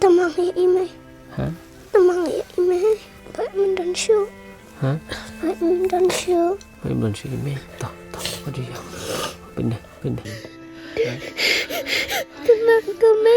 Tamang ya ime. Hả? Tamang ya ime. Badminton show. Hả? Badminton show. Mấy lần suy mê. Tao có gì không? Bên này. Tamang kami.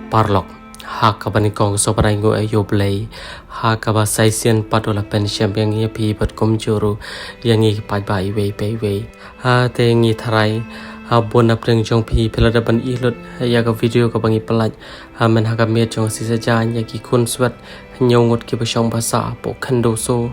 Parlok hakabanikong soparango ayo play hakaba saisian patola pensiam yang ia pi bat komjuru yang i pai bai wei ha tengi tharai ha bon apreng jong pi pelada ban ilut ya ka video ka bangi pelaj ha men haka met jong sisa jan ya ki kun swat nyongot ki basong basa po khando so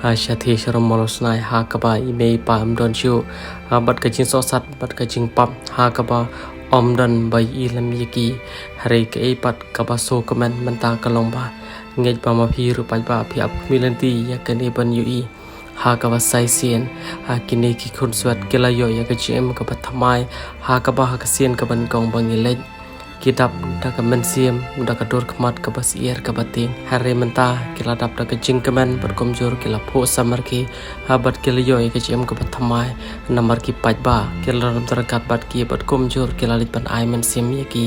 ha shathi sharam molosnai hakaba i mei pam don chu ha bat ka jin so sat bat ka jing pap hakaba om dan bai ilam yaki hari ke epat kabaso kemen mentah kelomba ngej ba ma phi ru pai ba phi ap milanti ya kani ban yui ha ka ba sai sien ha kini ki khun swat kelayo ya ka chem ka pathamai ha ka ba ha ka sien ka ban kong bang ilej kitab da ka men siem da ka dor khmat ka bas ier ka batin hari mentah kila dap da ka jing kemen ber komjor kila pho samar ki ha bat kelayo ya ka chem ka pathamai namar ki pai ba kila ram tarakat bat ki bat komjor kila lit ban ai men sim ya ki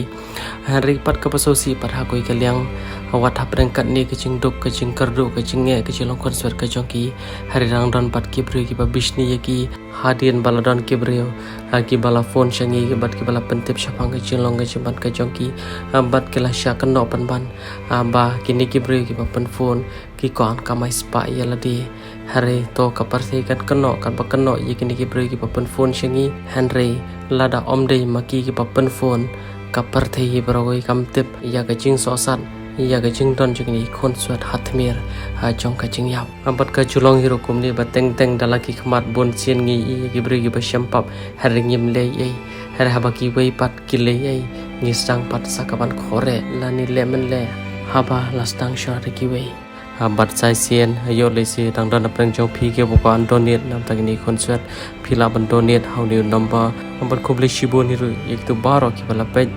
hari pat ka pasosi par ha koi kaliang wat hap rengkat ni kecing duk kecing kerdu kecing nge kecing long konsert kecongki hari rang don pat ki bri ki babishni ya ki hadin baladon ki brio ki bala phone shangi ki bat ki bala pentip syapang kecing long kecing ban kecongki bat kila syak no pan ban ba kini ki brio ki pan phone ki kon kamai spa ya ladi hari to kaparthi kan keno kan ba keno ye kini ki brio ki pan phone shangi henry lada omdei maki ki pan phone kaparthi brogoi kamtip ya kecing sosan ya ka jing don jing ni khon swat hatmir ha jong ka jing yap ambat ka julong hiro kum ni bateng teng dalaki khmat bon sien ngi i gi bri gi basham pap haringim le ei har haba ki wei pat ki le ei ngi sang pat sakaban khore lani lemon le haba lastang shar ki wei bat sai sien yo le si dang don apreng jong phi ke bokan donate nam tak ni khon swat phila ban donate how new number ambat khobli shibon hiro ek to baro ki bala page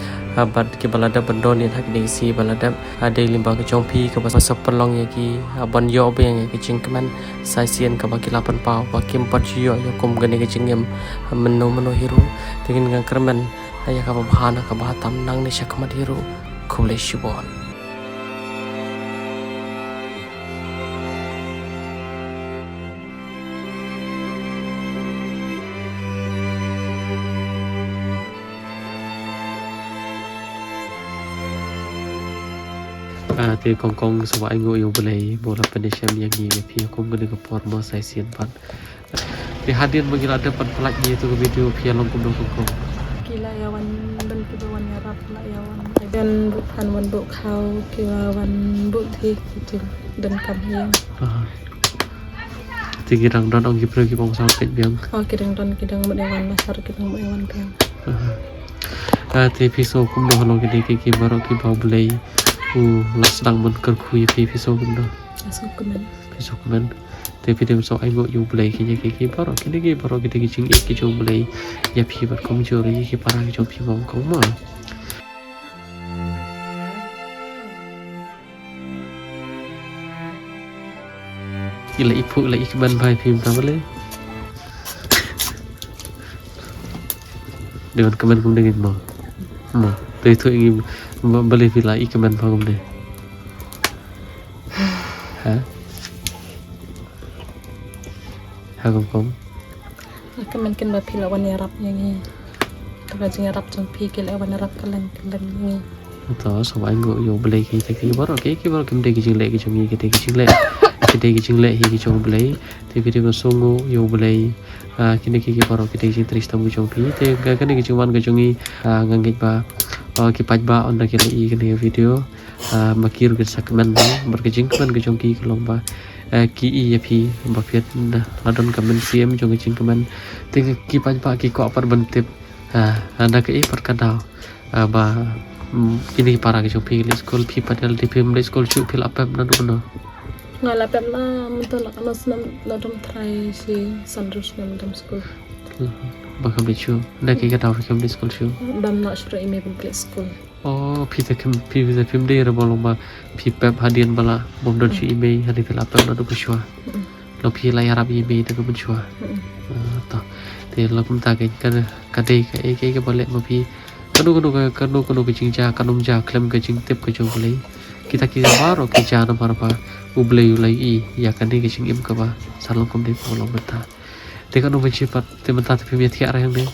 bat ki balada ban donate hak ni si balada ade limba ke jong phi ka basa sapalong ya ki ban yo be yang ke jing keman sai sien ka ba ki lapan pau ba kim pat yo yo kom gane ke jingem meno hiro tingin ngang kerman aya ka ba bahana ka ba tam nang ni shakmat hiro khobli shibon thì con so anh ngồi yêu beli bola pendesiam yang ni phi kom gane ka por ma sai sien pan thì hadian mengila depan pelak ni tu video phi long kom dong kom kila yawan ban ki wan yarap la yawan dan bukan wan bu khau ki wan bu thi ki dan kam hiang thì cái răng don ông kịp rồi cái bông sao tết biếng kidang don kidang mo wan nasar kidang mo wan biang thì phi so cũng đâu long cái baru cái bao beli sedang menkerkui phi so cũng đâu phi so cũng thì video so anh ngồi yêu beli cái baru cái ching cái chung beli ya phi vật không chưa rồi cái parang cái chung phi bông không mà cái phụ lại cái ban bài phim tao boleh dengan kemen kum dengan mau dari tu ingin beli villa kemen pagum deh ha kum kemen kin ba phila wan yarap yang ni ta jing yarap jong phi ke le wan yarap kalan ni to so anh ngồi yêu beli cái baru kem deh cái jing ni cái jing le hi jong beli thì video songo yêu beli kini baru kita jing tristam jong pi te ga kan ki jong wan ga jongi ngangit ba Kipat ba on kila I kini video makir ke sakmen berkejing kemen ke jongki kelomba ki I ya pi bafiat ladon kemen CM jong kejing kemen ting kipat ba ki ko par bentip anda ke I perkadau ba ini para ke jong pi school pi padal di pim school chu pil apem na duno ngalapem na mentol kana senam ladom try si sandrus na dalam school bakam di chu anda ke kadau ke di school chu dam nak suruh email play school pi te pim de ra bolomba pi pep hadian bala bom don chu email hadi pil apem na du beswa lo pi la yarab email de ko beswa ta te lo kum ta ke kadai ke boleh ma pi kanu ke jingja kanum ja klem ke jing tip ke jong boleh kita baru ke jana marba ublei ulai ya kan ke jing im ke ba salong kum de bolong beta te kanu be cipat te menta te pim ya yang de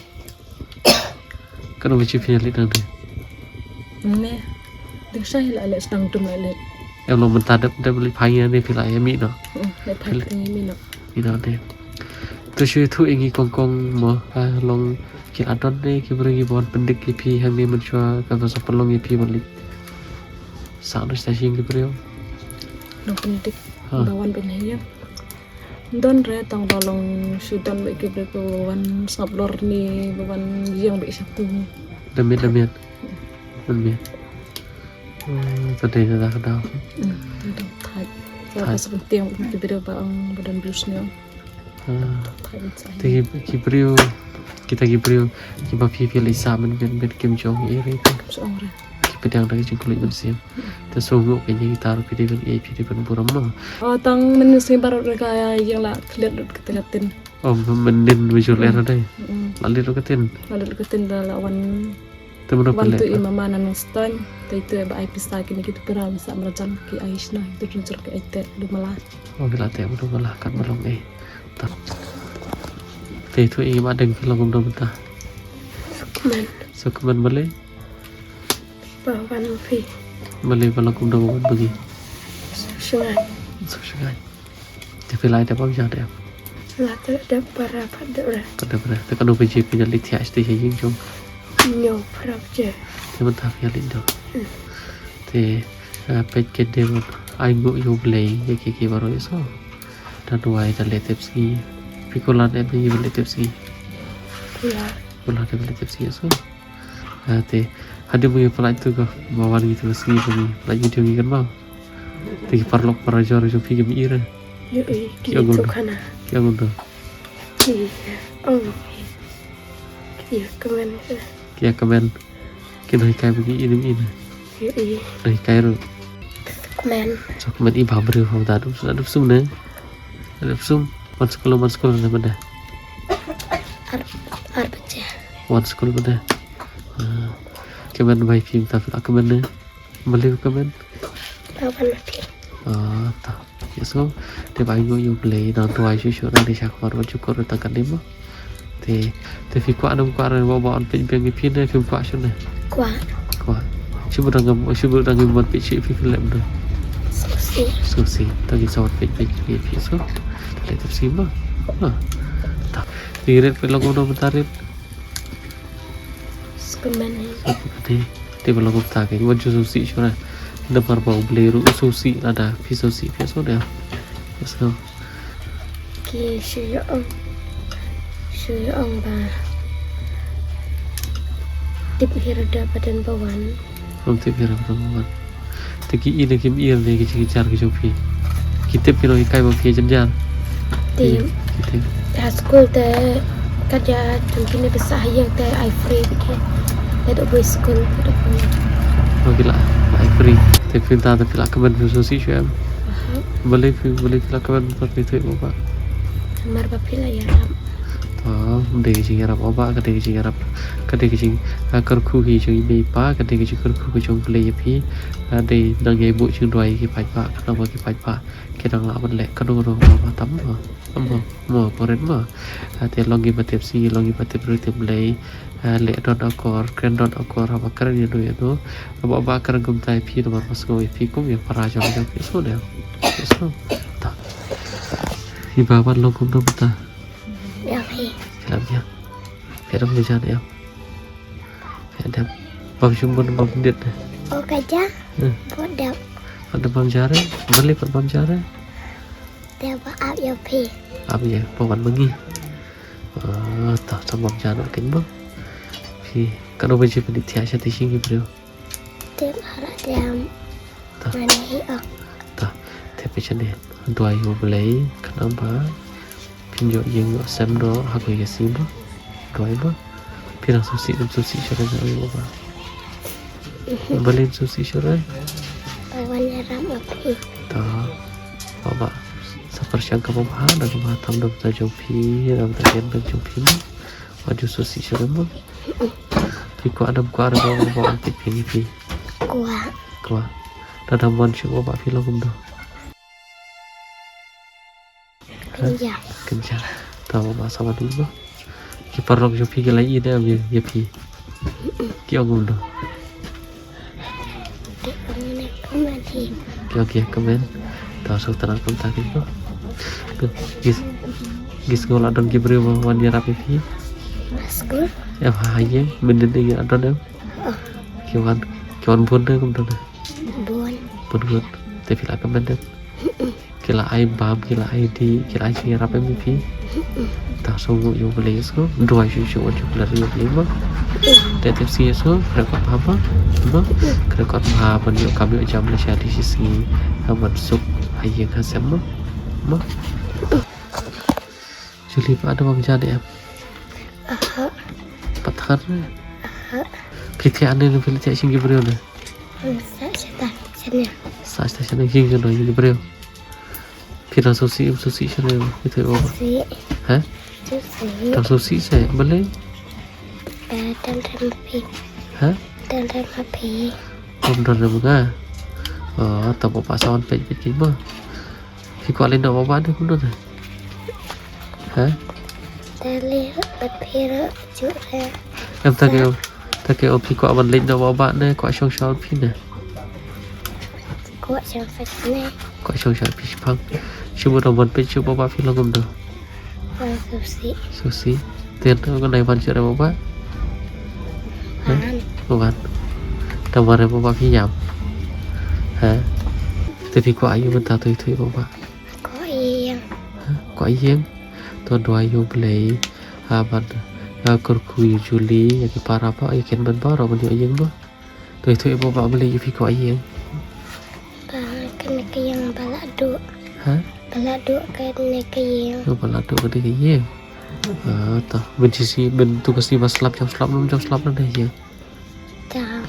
kanu be cipnya li nang de ne dik sai la le stang tum la le em lo menta de beli phai ne pila ya mi no le phai mi no de tu shui thu ingi kong mo long ki adon de ki beri bon pendik ki pi hang ni menchua ka so pelong ki pi balik sa no stasiun ki beri no pendik bawan penaya don re tang tolong sudan be ki beri wan sablor ni bawan yang be satu demian tadi dah kadang thai sa sepenting ki beri baang badan blusnya Kibriu kita kiba pipi lisa men kim jong iri seorang pedang dari jengkulit bersih tersungguh kayaknya gitar pidi ben buram no tang menusi baru kaya yang lah kelihatan ketin mendin visual era deh lalu ketin lawan temen bantu imam anan ston itu ba ai pista kini gitu pernah bisa merajan ki aisna itu junjur ke ite dumalah bila teh dumalah kan melong Teh tu ingin ada film gom bentah. Sukuman boleh? Bawan pi. Boleh kalau gom dom bagi. Sungai. Tapi lain apa bisa ada? Lah ada para pada. Pada. Tekan ubi je punya lihat sih yang jom. Nyo para je. Dia mentah yang lindo. Teh pet kedem aingu yo play ya kiki baru eso. Dan dua itu letepsi. Pikulan yang beli letepsi. Kulah ada letepsi eso. Teh ada punya pelaj tu kau bawa gitu segi bagi pelaj itu kan mau. Teh parlok parajor jo pi gemi ira. Yo gitu kana. Kia gundo. Kia kemen. Kita kai bagi ini. Yo Kai ru. kemen. So kemen I babre hau da du sum ne. Ada sum man sekolah na benda. Arbaca. Wan sekolah benda. Kemen bai film tapi kemen ne. Beli kemen. Bawan pi. Ta. So te bai go you play dan tu ai shu na di sak mar cukur ta kan dimo. Te fi kwa nam kwa bawa on pin pin pi ne film kwa shu ne. Kwa. Cuba dangam buat picit film tu. Susi. Tadi sawat picit so. Letep sima. Tak. Diret pelong udah bentarin. Kemen. Dia belum tak kayak wajah susi cuma. Depan bau beliru susi ada susi so dah. So. Ki syu'ong ba. Tip hirda badan bawan. Tip hirda badan. Teki ini kim ir ni kejar ke jopi. Kita pilih kai bagi jenjar. Tim. School te kerja mungkin besar yang te I free bikin. Ada boy school ada pun. Gila, I free. Tapi tak ada pila kemen susi siapa. Boleh pila kemen seperti itu apa? Mar bapila ya ram. Kadai kecing Arab oba, kadai kecing kerku hi jung ibe pa, kadai kecing kerku ke jung play pi, kadai nang ye bu jung doi ki pai pa, kenapa ki pai pa, kita nang lawan lek, kadang ma tam ma poren ma, te longi batep si, longi batep rutim lay, lek don akor, kren don akor, apa keren ya do ya do, apa keren kum tai pi nomor mas go pi kum yang para jong jong pi so deh, so, tak, ibawan long kum dong ta. Ya, hei. Filmnya film di sana ya. Film bom cumbun bom dit Oh gajah. Bodak. ada bom jare beli bom jare Dia baap ya pi. apa ya pawan bengi tah sama bom jare kin bang thì các đôi bên trên đi theo cho tí xin nghiệp điều Dia harap dia mana hiak. ta theo bên trên này đuôi vô lấy cái năm bá pin dội dương xem đó học cái gì bá đuôi bá pin là sushi cho nên rồi bá beli sushi cho nên Bawan ram api. ta bapa seperti yang kamu bahas dan kamu tam dalam tajam pi dalam tajian tajam pi maju sushi cho nên bá thì có ada bawa antik pi Kuah. Ada mon cuba pak film dah Kenyang. kencang tahu masa mana dulu kiper log jupi ke lagi dia ambil ya pi kau ngom dah Dia mengenai kemati. kau kemen tahu sok tenang kontak itu gis ngolah dan kibri wan dia rapi pi Maskul. ya hanya benda ni ada dah kawan pun dah kum dah Buan. pun tapi lah kemen dah kila ai bam kila ai di kila ai sing rapi pi tak sungguh yo beli so dua cucu lari yo beli mah tetap sih so rekod apa rekod apa yo kami jam Malaysia di sisi amat sup ayang hasem mah Juli ada bang jadi ya pathan Piti ane ni pili tiak singi beriu na Masak setan. Sana. sa stasiun ni hinga no yuni beriu pira susi sana itu apa Si. ha Si. tak susi saya boleh Dan api. ha Dan api. Om don na mga tak apa sawan pej mah Hiko alin na baba ni kun na ha Dali api jura. em ta ke op hiko aman lin na baba na ko shong shong pin na Kuat yang fasne. ko shong shong pin pang Cuba nomor pej cuba baba film kum dah Susi. susi tiền nó con này văn chuyện này bố An. bukan tamar này bố phi nhầm hả thì phi quả yêu mình ta tùy bố Có yang. quả yên tuan dua yêu beli bạn kurkuy Juli yang para apa ikan benbar apa dia yên bố tùy bố beli phi quả yên Kena ke yang balado. hả Balado kena ke yang. lu balado cái cái yên tah bên sisi bên tugas di jam selap nanti ya Tahu.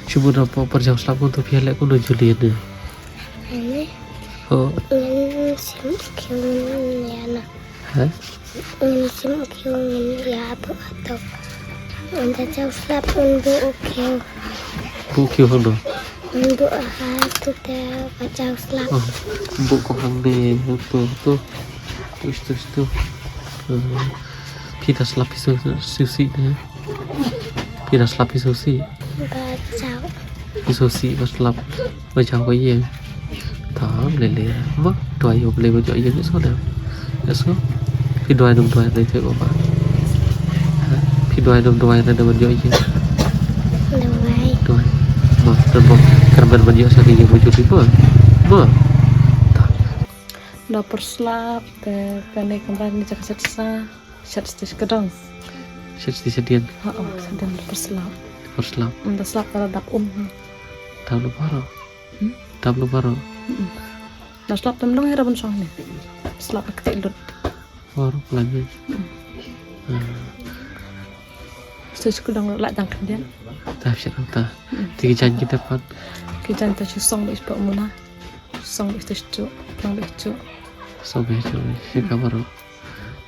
Cuba dapat jam selap untuk pihak aku nak Julian ni Ini. oh Sim kiung ya na. hả Sim kiung ya apa atau. Anda jauh slap untuk kiung. bu kêu không được Untuk tu dah jauh slap. bu có hàng này tu Pita slapi sushi ni Pita slapi sushi Bacau. sushi và slap với cháu cái gì đó lệ mất đòi yêu lấy với chỗ yên cái số nào cái số khi đòi đồng đòi này thôi bạn khi đòi đồng đòi này mình chơi gì Lewai. đòi mà dan karena mình chơi sao thì nhiều một chút đi mơ Dapur slap te kene kembali cak setsa set stis kedong. sedih Sedang dapur slap. slap Unda slap kalau dap tahun baru Nah slap temlong hera pun soalnya. Slap ketik lut. baru lagi Stis kedong lak tang kemudian. tahap siapa ta tiga janji depan Kita enta song bis pak muna. Song bis tu, song bis tu. sampai itu si baru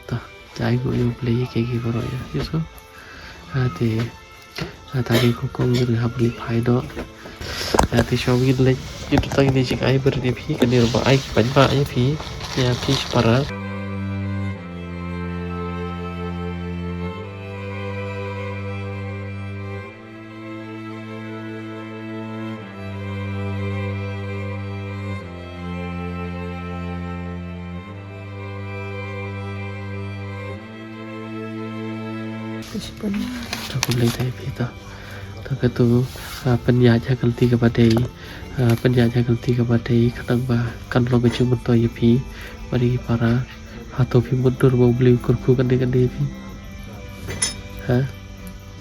ta jai gue yang beli kayak gitu baru ya justru thì tadi aku kong dari habli pai do thì showin lagi itu tadi ni jika ai berdiri pi kan dia ai banyak ya pi ya pi para Terus pun aku beli tadi pi ta tak itu penjajah kelti kepada penjajah kelti kepada kadang bah kan lo cuma to yapi bagi para atau pi mundur mau beli kurku kan dengan dia pi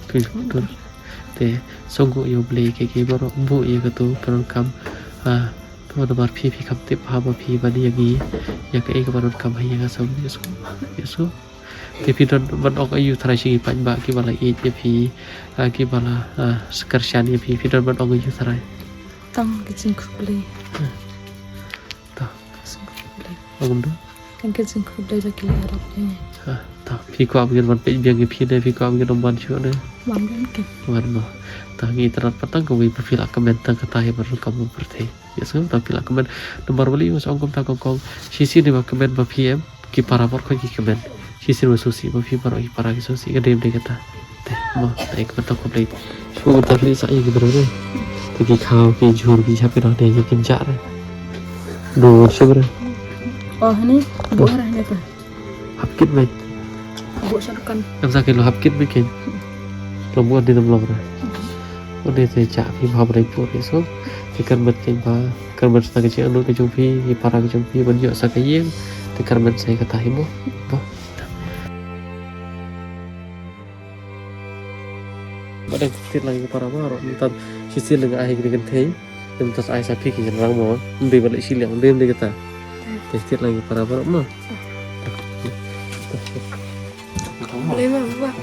pi mundur te songgo yo beli ke baru bu ya gitu peronkam tuh ada pi kam tip haba pi bani yagi ya ke baru kam hanya ngasam yesu tapi don ok ayu terashi pan ba ki bala e pi ki bala sekarshan ya pi don ok ayu terai tang kicing kublai ta kublai agum do tang kicing kublai bagi Arab ni ta pi ko amgen ban pe biang pi de pi ko amgen ban chu ne man kan wan no ta ngi terat patang ko wi pila kamen tang kata he baru kamu berthe ya so ta pila kamen nomor bali mas ongkom ta kong sisi de kamen ba pm ki para por ko ki kamen sisi ro susi ba pi para ki para ki susi ke de kata te mo naik betul ko play so ta li sa ye ki berore te ki khao ki jhur ki chape ro de ye kin jar do subre oh ni buah ni tu hapkit mai buah sakan em sa ke lo hapkit mai ken lo buat di dalam lo udah saya cak pi bhab rai pur so tikar bet ken ba karban sa ke che anu ke jumpi ki para ke jumpi ban yo sa ke yeng tikar ben saya kata himo bo ada titir lagi para maro entar sisi lagi ahi dengan teh entar ai sa pi ki rang mo ndi balik siliang dem de kata titir lagi para maro mo boleh mah